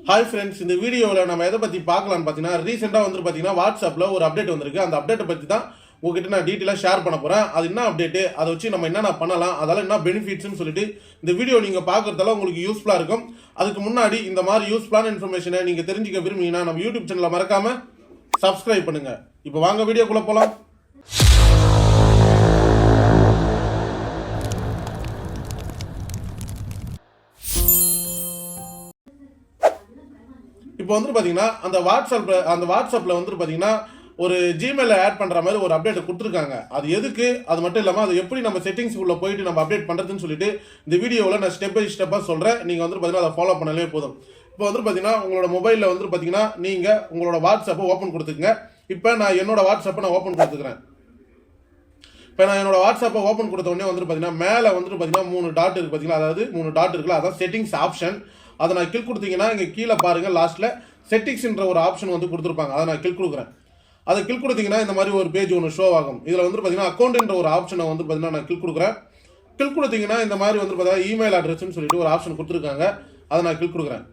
Hi friends, இந்த வீடியோவில் நம்ம எதை பற்றி பார்க்கலான்னு பார்த்தீங்கன்னா, ரீசெண்டாக வந்து பார்த்தீங்கன்னா வாட்ஸ்அப்பில் ஒரு அப்டேட் வந்திருக்கு. அந்த அப்டேட்டை பற்றி தான் உங்ககிட்ட நான் டீட்டெயிலாக ஷேர் பண்ண போகிறேன். அது என்ன அப்டேட்டு, அதை வச்சு நம்ம என்னென்ன பண்ணலாம், அதெல்லாம் என்ன பெனிஃபிட்ஸ்னு சொல்லிட்டு இந்த வீடியோ நீங்கள் பார்க்குறதால உங்களுக்கு யூஸ்ஃபுல்லாக இருக்கும். அதுக்கு முன்னாடி இந்த மாதிரி யூஸ்ஃபுல்லான இன்ஃபர்மேஷனை நீங்கள் தெரிஞ்சுக்க விரும்பிங்கன்னா நம்ம யூடியூப் சேனலை மறக்காமல் சப்ஸ்கிரைப் பண்ணுங்கள். இப்போ வாங்க வீடியோக்குள்ளே போகலாம். இப்போ வந்து பார்த்தீங்கன்னா அந்த வாட்ஸ்அப்பில் வந்து பார்த்தீங்கன்னா ஒரு ஜிமெயில ஆட் பண்ணுற மாதிரி ஒரு அப்டேட் கொடுத்துருக்காங்க. அது எதுக்கு, அது மட்டும் இல்லாமல் அது எப்படி நம்ம செட்டிங்ஸ்குள்ளே போயிட்டு நம்ம அப்டேட் பண்ணுறதுன்னு சொல்லிட்டு இந்த வீடியோவில் நான் ஸ்டெப் பை ஸ்டெப்பாக சொல்கிறேன். நீங்கள் வந்து பார்த்தீங்கன்னா அதை ஃபாலோ பண்ணாலே போதும். இப்போ வந்து பார்த்தீங்கன்னா உங்களோட மொபைலில் வந்து பார்த்தீங்கன்னா நீங்கள் உங்களோட வாட்ஸ்அப்பை ஓப்பன் கொடுத்துக்குங்க. இப்போ நான் என்னோட வாட்ஸ்அப்பை நான் ஓப்பன் கொடுத்துக்கிறேன். இப்போ நான் என்னோட வாட்ஸ்அப்பை ஓப்பன் கொடுத்த உடனே வந்துட்டு பார்த்தீங்கன்னா மேலே வந்துட்டு பார்த்தீங்கன்னா 3 டாட் இருக்குது பார்த்தீங்களா, அதாவது 3 டாட் இருக்குல்ல, அதான் செட்டிங்ஸ் ஆப்ஷன். அதை நான் கிளிக் கொடுத்தீங்கன்னா இங்கே கீழே பாருங்கள், லாஸ்ட்டில் செட்டிங்ஸ்ன்ற ஒரு ஆப்ஷன் வந்து கொடுத்துருப்பாங்க. அதை நான் கிளிக் கொடுக்குறேன். அதை கிளிக் கொடுத்தீங்கன்னா இந்த மாதிரி ஒரு பேஜ் ஒன்று ஷோ ஆகும். இதில் வந்து பார்த்தீங்கன்னா அக்கௌண்ட்ன்ற ஒரு ஆப்ஷனை வந்து பார்த்தீங்கன்னா நான் கிளிக் கொடுக்குறேன். கிளிக் கொடுத்தீங்கன்னா இந்த மாதிரி வந்து பார்த்தீங்கன்னா இமெயில் அட்ரஸ்ன்னு சொல்லிட்டு ஒரு ஆப்ஷன் கொடுத்துருக்காங்க. அதை நான் கிளிக் கொடுக்குறேன்.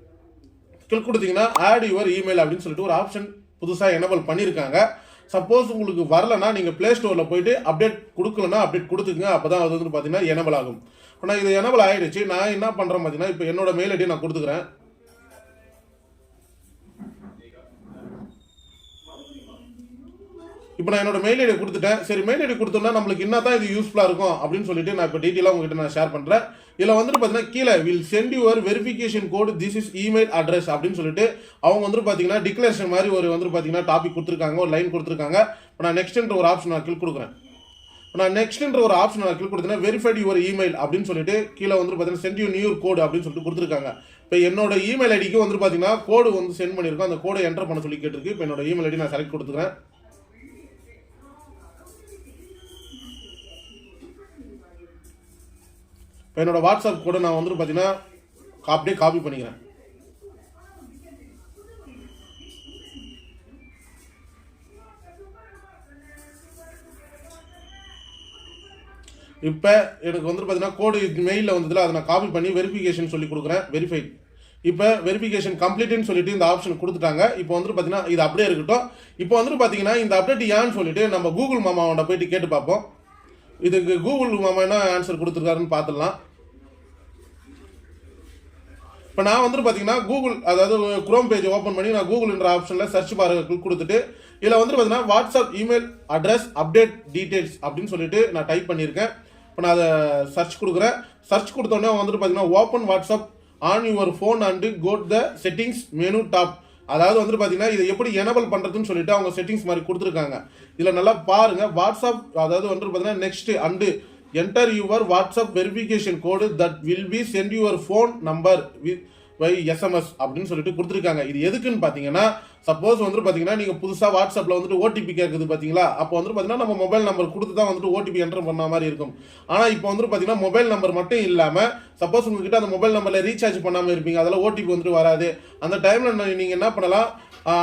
கிளிக் கொடுத்தீங்கன்னா ஆட் யுவர் இமெயில் அப்படின்னு சொல்லிட்டு ஒரு ஆப்ஷன் புதுசாக எனேபிள் பண்ணியிருக்காங்க. சப்போஸ் உங்களுக்கு வரலன்னா நீங்கள் ப்ளே ஸ்டோரில் போயிட்டு அப்டேட் கொடுக்கலன்னா அப்டேட் கொடுத்துங்க. அப்போ தான் அது வந்து பார்த்தீங்கன்னா எனேபிள் ஆகும். இப்போ நான் இது எனேபிள் ஆகிடுச்சு. நான் என்ன பண்ணுறேன் பார்த்தீங்கன்னா இப்போ என்னோட மெயில் ஐடி நான் கொடுத்துக்கிறேன். இப்போ நான் என்னோட மெயில் ஐடி கொடுத்துட்டேன். சரி, மெயில் ஐடி கொடுத்தோம்னா நம்மளுக்கு என்ன தான் இது யூஸ்ஃபுல்லாக இருக்கும் அப்படின்னு சொல்லிட்டு நான் இப்போ டீட்டெயிலாக உங்ககிட்ட நான் ஷேர் பண்ணுறேன். இதில் வந்துட்டு பார்த்தீங்கன்னா கீழே will send your verification code this is email address அப்படின்னு சொல்லிட்டு அவங்க வந்துட்டு பார்த்தீங்கன்னா டிக்ளரேஷன் மாதிரி ஒரு வந்துட்டு பார்த்தீங்கன்னா டாபிக் கொடுத்துருக்காங்க, ஒரு லைன் கொடுத்துருக்காங்க. இப்போ நான் நெக்ஸ்ட்ன்ற ஒரு ஆப்ஷன் நான் கிளிக் கொடுக்குறேன். நான் நெக்ஸ்ட்ன்ற ஒரு ஆப்ஷன் நான் கிளிக் கொடுத்தேன்னா வெரிஃபைட் யுவர் இமெயில் அப்படின்னு சொல்லிட்டு கீழே வந்து பார்த்தீங்கன்னா சென்ட் யூ நியூ கோடு அப்படின்னு சொல்லிட்டு கொடுத்துருக்காங்க. இப்போ என்னோட இமெயில் ஐடிக்கு வந்து பார்த்தீங்கன்னா கோடு வந்து சென்ட் பண்ணியிருக்கோம். அந்த கோடை என்டர் பண்ண சொல்லி கேட்டிருக்கு. இப்போ என்னோட இமெயில் ஐடி நான் செலக்ட் கொடுத்துக்கிறேன். இப்போ என்னோட வாட்ஸ்அப் கூட நான் வந்து பார்த்தீங்கன்னா அப்படியே காப்பி பண்ணிக்கிறேன். இப்போ எனக்கு வந்து பார்த்தீங்கன்னா கோடு மெயிலில் வந்ததில் அதை நான் காப்பி பண்ணி வெரிஃபிகேஷன் சொல்லி கொடுக்குறேன். வெரிஃபைட். இப்போ வெரிஃபிகேஷன் கம்ப்ளீட்னு சொல்லிட்டு இந்த ஆப்ஷன் கொடுத்துட்டாங்க. இப்போ வந்துட்டு பார்த்தீங்கன்னா இது அப்படியே இருக்கட்டும். இப்போ வந்துட்டு பார்த்தீங்கன்னா இந்த அப்டேட் ஏன்னு சொல்லிட்டு நம்ம கூகுள் மாமாவோட போயிட்டு கேட்டு பார்ப்போம். இதுக்கு கூகுள் மாமா என்ன ஆன்சர் கொடுத்துருக்காருன்னு பார்த்துடலாம். இப்போ நான் வந்துட்டு பார்த்தீங்கன்னா கூகுள், அதாவது குரோம் பேஜ் ஓப்பன் பண்ணி நான் கூகுள்ன்ற ஆப்ஷனில் சர்ச் பார் கிளிக் கொடுத்துட்டு இதில் வந்துட்டு பார்த்தீங்கன்னா WhatsApp email address update details அப்படின்னு சொல்லிட்டு நான் டைப் பண்ணியிருக்கேன். இப்போ நான் அதை சர்ச் கொடுக்குறேன். சர்ச் கொடுத்தோடனே வந்துட்டு பார்த்தீங்கன்னா open WhatsApp on your phone and go the settings menu tap, அதாவது வந்துட்டு பார்த்தீங்கன்னா இதை எப்படி எனேபிள் பண்ணுறதுன்னு சொல்லிட்டு அவங்க செட்டிங்ஸ் மாதிரி கொடுத்துருக்காங்க. இதில் நல்லா பாருங்கள். வாட்ஸ்அப், அதாவது வந்துட்டு பார்த்தீங்கன்னா next and enter your WhatsApp verification code that will be sent your phone number by SMS அப்படின்னு சொல்லிட்டு கொடுத்துருக்காங்க. இது எதுக்குன்னு பார்த்தீங்கன்னா சப்போஸ் வந்துட்டு பார்த்தீங்கன்னா நீங்கள் புதுசாக வாட்ஸ்அப்பில் வந்துட்டு ஓடிபி கேட்குது பார்த்தீங்களா, அப்போ வந்துட்டு பார்த்தீங்கன்னா நம்ம மொபைல் நம்பர் கொடுத்து தான் வந்துட்டு ஓடிபி என்டர் பண்ண மாதிரி இருக்கும். ஆனால் இப்போ வந்துட்டு பார்த்தீங்கன்னா மொபைல் நம்பர் மட்டும் இல்லாமல் சப்போஸ் உங்ககிட்ட அந்த மொபைல் நம்பரில் ரீசார்ஜ் பண்ணாமல் இருப்பீங்க, அதெல்லாம் ஓடிபி வந்துட்டு வராது. அந்த டைமில் நீங்கள் என்ன பண்ணலாம்,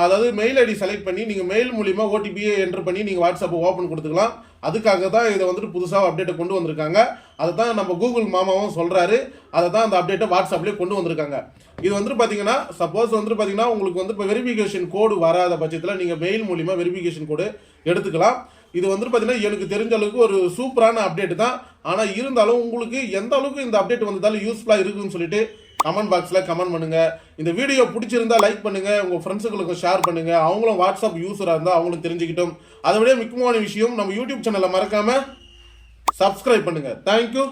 அதாவது மெயில் ஐடி செலக்ட் பண்ணி நீங்கள் மெயில் மூலிமா ஓடிபியை என்டர் பண்ணி நீங்கள் வாட்ஸ்அப்பை ஓப்பன் கொடுத்துக்கலாம். அதுக்காக தான் இதை வந்துட்டு புதுசாக அப்டேட்டை கொண்டு வந்திருக்காங்க. அதை தான் நம்ம கூகுள் மாமாவும் சொல்கிறாரு. அதை தான் அந்த அப்டேட்டை வாட்ஸ்அப்லேயே கொண்டு வந்திருக்காங்க. இது வந்துட்டு பார்த்தீங்கன்னா சப்போஸ் வந்துட்டு பார்த்தீங்கன்னா உங்களுக்கு வந்து இப்போ வெரிஃபிகேஷன் கோடு வராத பட்சத்தில் நீங்கள் மெயில் மூலிமா வெரிஃபிகேஷன் கோடு எடுத்துக்கலாம். இது வந்துட்டு பார்த்தீங்கன்னா எனக்கு தெரிஞ்ச அளவுக்கு ஒரு சூப்பரான அப்டேட் தான். ஆனால் இருந்தாலும் உங்களுக்கு எந்த அளவுக்கு இந்த அப்டேட் வந்ததாலும் யூஸ்ஃபுல்லாக இருக்குன்னு சொல்லிட்டு கமெண்ட் பாக்ஸில் கமெண்ட் பண்ணுங்கள். இந்த வீடியோ பிடிச்சிருந்தா லைக் பண்ணுங்கள், உங்கள் ஃப்ரெண்ட்ஸுங்களுக்கு ஷேர் பண்ணுங்கள். அவங்களும் வாட்ஸ்அப் யூஸராக இருந்தால் அவங்களும் தெரிஞ்சுக்கிட்டோம். அதை விட முக்கியமான விஷயம், நம்ம யூடியூப் சேனலை மறக்காமல் சப்ஸ்கிரைப் பண்ணுங்கள். தேங்க்யூ.